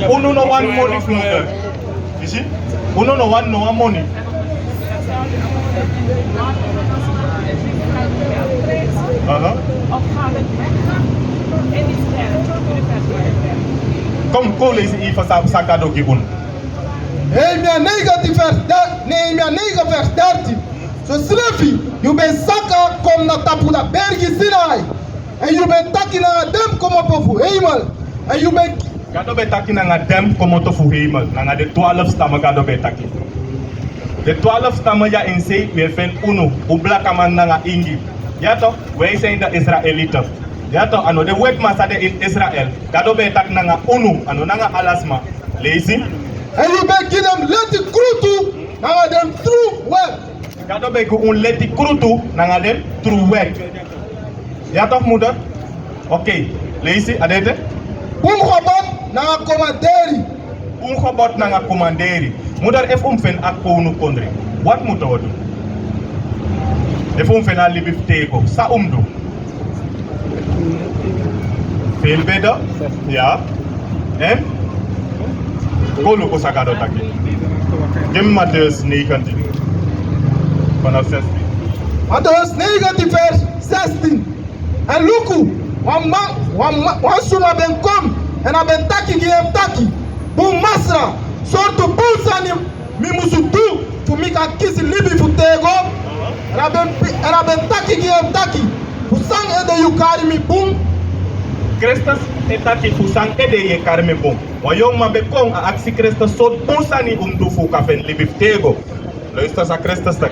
Uno no want money from her. You see? Uno no want no money. Kom lees hier van Sakado Gibun. Nehemia 9 vers 13. Zo schreef hij, je bent zakken, kom naar Tapula Bergi Sinai. En je bent takken naar dem, kom op voor hemel. En je bent... Gado be takken naar dem, kom op voor hemel. Naar de 12 stammen gado be takken. De 12 stammen ja in zee, we vinden uno. Ublakaman naar Ingi. Ja toch? Wij zijn de Israëlieten. Ja toch? Ano de wetmassa in Israël. Gado be takken naar uno. Ano naar alasma. Lezen. En je bent hem leti krutu naar dem true way. Gado be go leti krutu naar dem true way. Ja toch moeder? Oké. Lezen. Adete? Umgebod naar Komanderi. Umgebod naar Komanderi. Moeder if umfen akonu kondri. Wat moeten we doen? If umfen a libif tego. Sa umdo. Veel beter? Ja. En? Golo ko sa Gado taki. Give me Matthäus 19. Vanaf 16. Matthäus 19 vers 16. En luku, wan suma ben kom en a ben taki gi em taki. Bum masra, sortu bulsani mi musu du fu mi ka kisi libi fu tego. En a ben taki gi em taki. Fu sang ede yu kari mi bum. Christus etaki fu sang ede ye kari mi bum. Wa yong ma be kong a aksi Christus sot bulsani du fu ka fen libi fu tego. Luister sa Christus tak.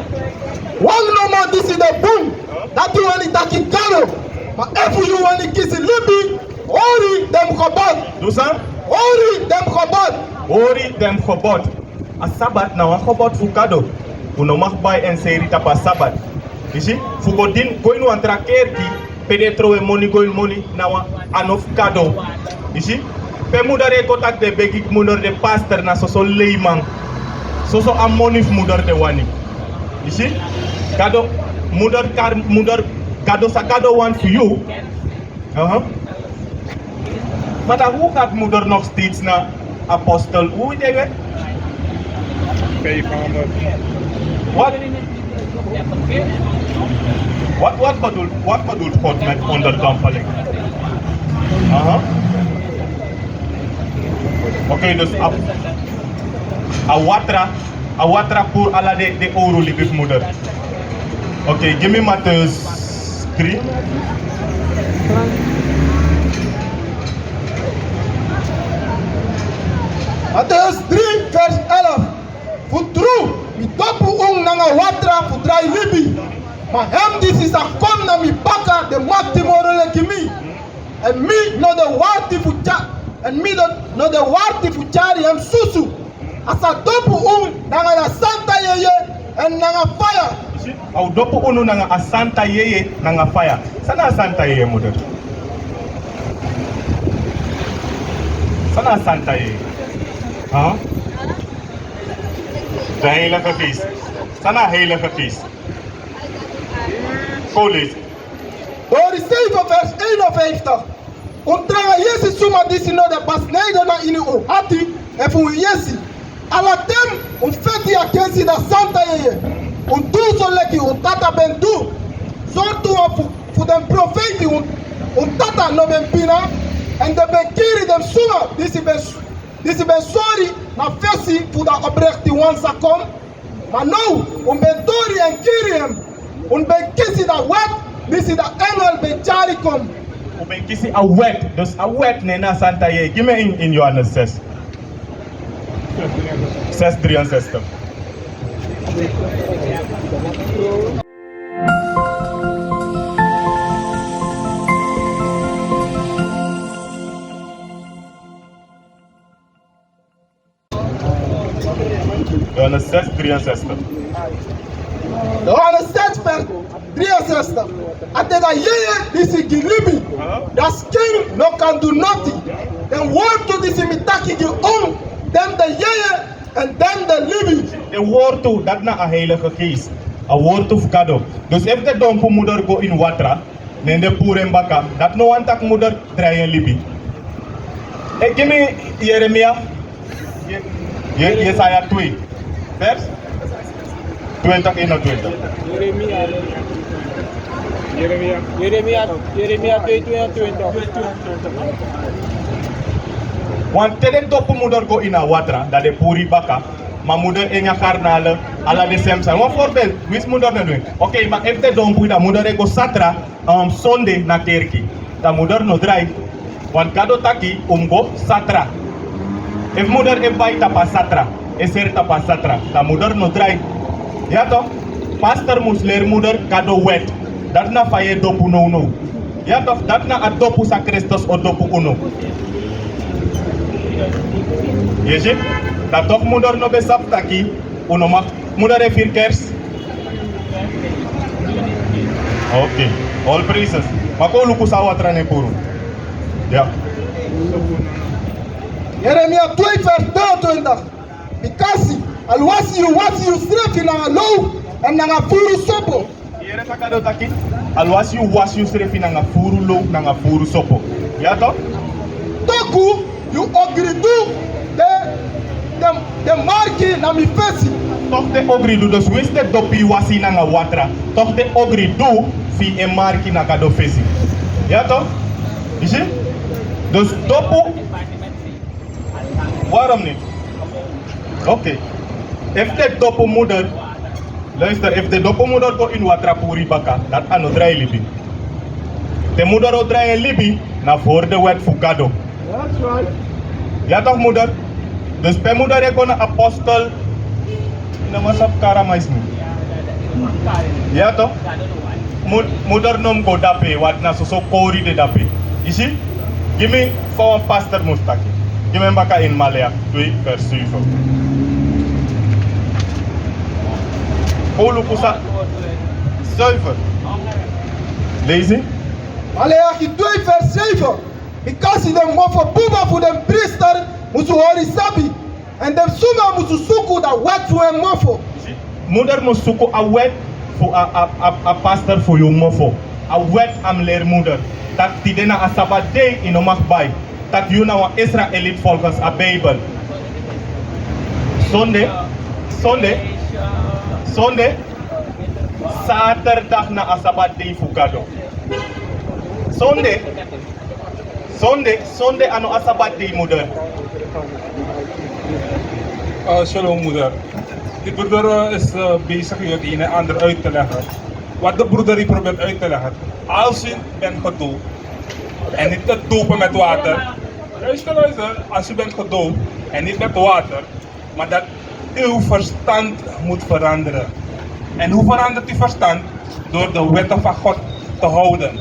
Wang no more this is the boom. Dat you want taki gado. Maar if you want to kiss libi, ori dem gebod. Dusa? Ori dem gebod. Ori dem gebod. A sabat na wa gebod fu Gado. Uno mag bay en seri tapa sabat. You see? Fu godin going to antra kerki pedetro e money na wa anof Gado. You see? Pe mudare kotak de begik mudar de pastor na soso leimang. Soso am money fu mudar de wani. You see? Gado mudar Gado sa Gado one for you. Maar dan hoe gaat moeder nog steeds naar apostel? Hoe is dat? Wat bedoelt God met onderdompeling? Oké, dus a watra pour alla de ouro libif moeder. Oké, give me Matthäus 3. Matthäus 3 vers 11. Futru, mi topu nanga watra futrai libi. Maar hem dit is a kom na mi baka de makti morele kimi. En mi no de warti fucha. En mi no de warti fuchari hem susu. Asa topu nanga na santa yeye en nanga fire. Au dopo unu nanga asanta yeye nanga fire. Sana asanta yeye moeder. Sana asanta yeye. De heilige geest. Sana heilige geest. Go lezen. Door 7 vers 51. Ontranga Jezus suma disi no de basneido na ini o hati e fu Jezus. Ala tem feti akensi da santa yeye. Tuzo leki tata ben du. Zortu fu den profeti tata no ben pina. En de bekiri dem suma disi ben sorry na fesi fu da obrechti wansa kom. Maar nou, ben tori en kiri hem. Ben kisi da wet, disi da engel ben chari kom. Ben kisi a wet, dus a wet nena santa ye. Give me in Johannes 6. 6:63. Johannes 6:63. Johannes 6 vers 63. Atega yeye disi gilibi. Dat king no can do nothing. Then word to disi mitaki gi then the yeye and then the libi. De woord toe, dat na a heilige geest. A woord of Gado. Dus if de dompo moeder go in watra, then de poer en baka, dat no antak moeder draaien libi. Give me Jeremia. Jesaja 2. Vers 20 21. Jeremia 2:22. Want teden topu moeder go in a watra, dat de puri baka. Maar moeder in je garnalen, alla de sem zijn. Een voorbeeld, wie is moeder nou doen? Oké, maar if de dompu, dat moeder go satra, Sunday na kerki. Dat moeder no draai. Want GADO taki, go satra. If moeder e bai tapa satra, e ser tapa satra, dat moeder no draai. Ja toch? Pastor moest leren moeder GADO wet. Dat na faye dopu no. Ja toch? Dat na a dopu sa Christus o dopu uno. Je ziet? Dat toch moeder no besap taki, uno mag moeder e 4 kers. Oké, all praises. Maar ko luku sa watra ne puru. Ja. Jeremia 2 vers 22. Because alwasi you stref in a low and na furu sopo. Here sa GADO taki, alwasi you stref in a furu low na furu sopo. Ja toch? Toku you agree do de marki na mi fesi. Toch de ogri do, dus wist de dopi wasi na watra. Toch de ogri do fi e marki na GADO fesi. Ja toch? Is je? Dus dopu. Waarom niet? Oké. If de dopu moeder, luister, if de dopu moeder go in watra puri baka, dat ano draai libi. De moeder o draai libi na voor de wet voor GADO. That's right. Ja toch moeder? Dus pe moeder e gona apostel na masap karamais mo. Ja toch? Moeder nom go dape wat na so kori de dape. Isi? Give me for pastor mustaki. Give me baka in Malaya 2 vers 7. Olu kusa 7. Lezen? Maleachi 2 vers 7. Because dem mofo buba voor dem priester musu hori sabi. En dem suma musu suku da wet voor een mofo. Moeder moet zoeken a wet voor a pastor voor je mofo. A wet am leer moeder. Dat die dena a Sabbath day in omag bij. Dat you nou a Israelite volgens a Bijbel. Sunday. Zaterdag na a Sabbath day voor GADO. Sunday ano a Sabbath day moeder. Shalom moeder. De broeder is bezig je het een en ander uit te leggen. Wat de broeder die probeert uit te leggen. Als je bent gedoopt en niet te dopen met water. Luister, als je bent gedoopt en niet met water, maar dat uw verstand moet veranderen. En hoe verandert uw verstand? Door de wetten van God te houden.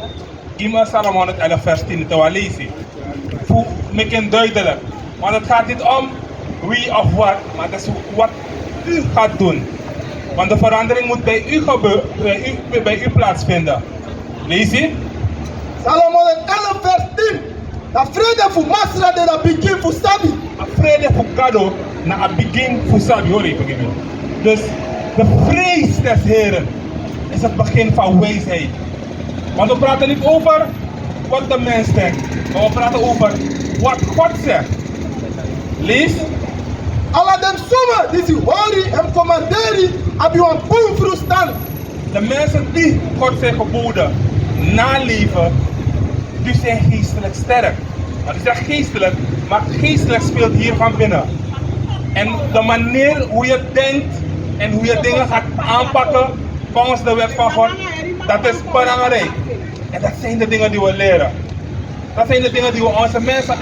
Ima Psalm 111 vers 10 te lezen. Voel me duidelijk. Maar het gaat niet om wie of wat, maar dat is wat u gaat doen. Want de verandering moet bij u bij u plaatsvinden. Lees je? Psalm 111 vers 10. Na vrede voor masra de na begin voor sabi. A vrede voor GADO na a begin voor sabi. Hoor even. Dus de vrees des Heren is het begin van wijsheid. Want we praten niet over wat de mens denkt, maar we praten over wat God zegt. Lees. Alla dem suma disi hori en Komanderi abi wan boom frustan. De mensen die God zijn geboden naleven, die zijn geestelijk sterk. Maar die zijn geestelijk, maar geestelijk speelt hier van binnen. En de manier hoe je denkt en hoe je dingen gaat aanpakken volgens de wet van God, dat is belangrijk. En dat zijn de dingen die we leren. Dat zijn de dingen die we onze mensen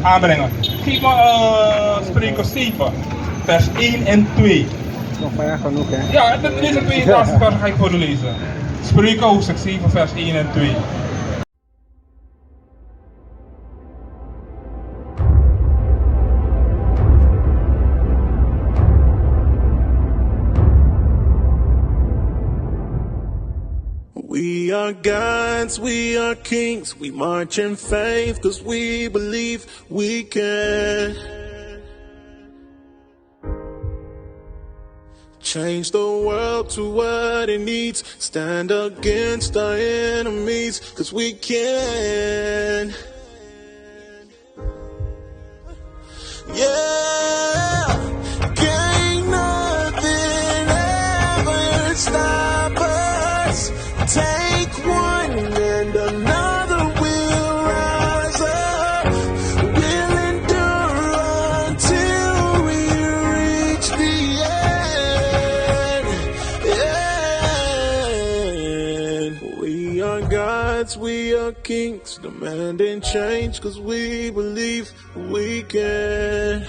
aanbrengen. Geef me Spreuken 7, vers 1 en 2. Nog maar genoeg hè? Ja, deze twee laatste versen ga ik voor u lezen. Spreuken hoofdstuk 7, vers 1 en 2. We are gods, we are kings, we march in faith, 'cause we believe we can change the world to what it needs, stand against our enemies, 'cause we can. are kings, demanding change, cause we believe we can.